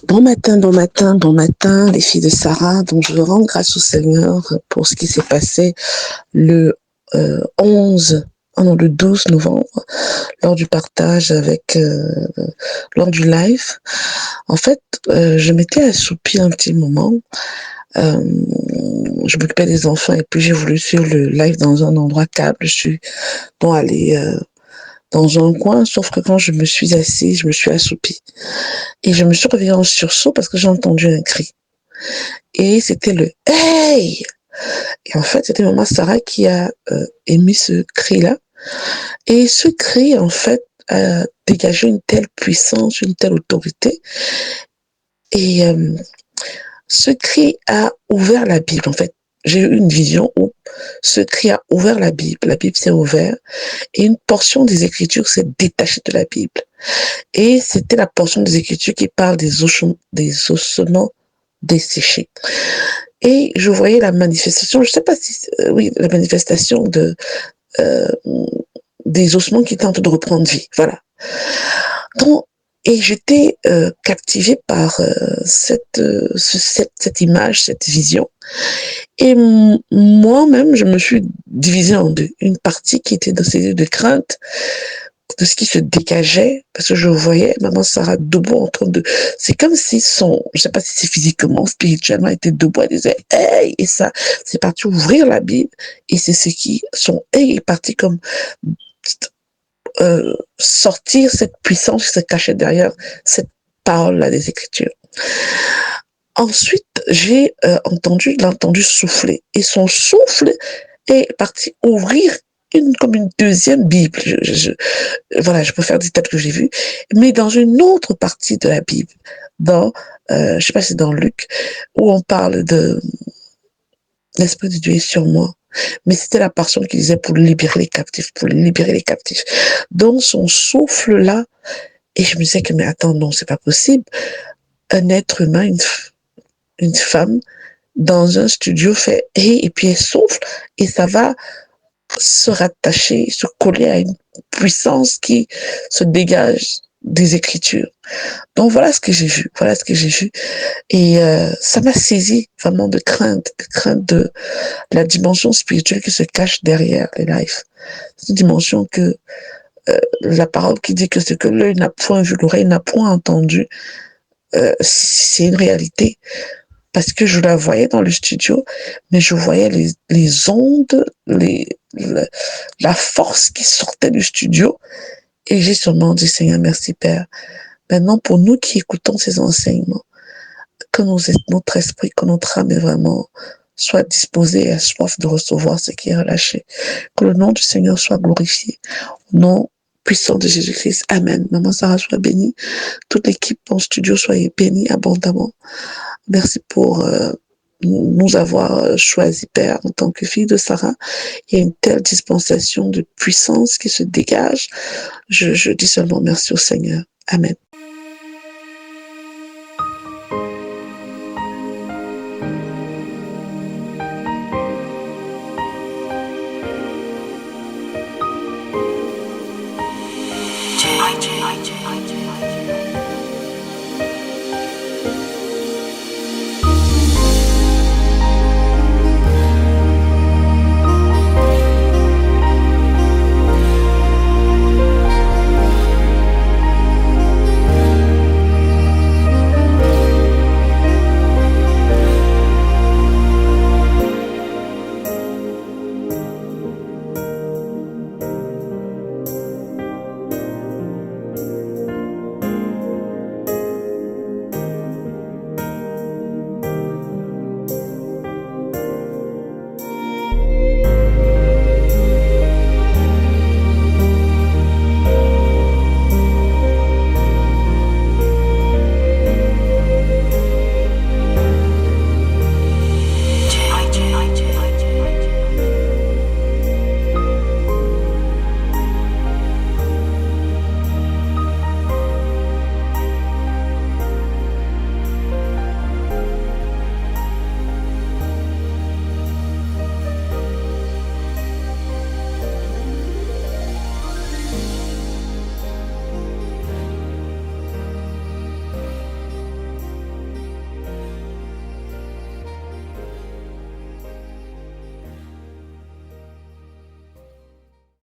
Bon matin, bon matin, les filles de Sarah. Donc, je rends grâce au Seigneur pour ce qui s'est passé le 11, oh non, le 12 novembre, lors du partage lors du live. En fait, je m'étais assoupie un petit moment. Euh, je m'occupais des enfants et puis j'ai voulu suivre le live dans un endroit calme. Je suis donc allée dans un coin, sauf que quand je me suis assise, je me suis assoupie. Et je me suis réveillée en sursaut parce que j'ai entendu un cri. Et c'était le Hey! Et en fait, c'était maman Sarah qui a émis ce cri-là. Et ce cri, en fait, a dégagé une telle puissance, une telle autorité. Et ce cri a ouvert la Bible. En fait, j'ai eu une vision où ce cri a ouvert la Bible s'est ouverte et une portion des Écritures s'est détachée de la Bible. Et c'était la portion des Écritures qui parle des ossements desséchés. Et je voyais la manifestation, je sais pas si, oui, la manifestation euh, des ossements qui tentent de reprendre vie. Voilà. Donc, et j'étais captivée par cette image, cette vision. Et moi-même, je me suis divisée en deux. Une partie qui était dans ces yeux de crainte, de ce qui se dégageait, parce que je voyais maman Sarah debout en train de... C'est comme si je sais pas si c'est physiquement, spirituellement, elle était debout, elle disait « Hey !» Et ça, c'est parti ouvrir la Bible, et c'est ce qui... Son « Hey !» est parti comme sortir cette puissance qui se cachait derrière cette parole-là des Écritures. Ensuite, j'ai entendu souffler, et son souffle est parti ouvrir comme une deuxième Bible. Voilà, je peux faire des têtes que j'ai vues, mais dans une autre partie de la Bible, je sais pas si c'est dans Luc, où on parle de l'Esprit de Dieu est sur moi. Mais c'était la personne qui disait pour libérer les captifs, pour libérer les captifs. Donc son souffle là, et je me disais que mais attends, non, c'est pas possible. Un être humain, une femme, dans un studio fait et puis elle souffle et ça va se rattacher, se coller à une puissance qui se dégage des Écritures. Donc voilà ce que j'ai vu, voilà ce que j'ai vu. Et ça m'a saisi vraiment de crainte de la dimension spirituelle qui se cache derrière les lives. C'est une dimension que la parole qui dit que ce que l'œil n'a point vu, l'oreille n'a point entendu, c'est une réalité. Parce que je la voyais dans le studio, mais je voyais les ondes, la force qui sortait du studio. Et j'ai seulement dit, Seigneur, merci Père. Maintenant, pour nous qui écoutons ces enseignements, que notre esprit, que notre âme est vraiment soit disposé et à soif de recevoir ce qui est relâché. Que le nom du Seigneur soit glorifié. Au nom puissant de Jésus-Christ. Amen. Maman Sarah soit bénie. Toute l'équipe en studio soit bénie abondamment. Merci pour nous avoir choisi, Père, en tant que fille de Sarah. Il y a une telle dispensation de puissance qui se dégage. Je dis seulement merci au Seigneur. Amen.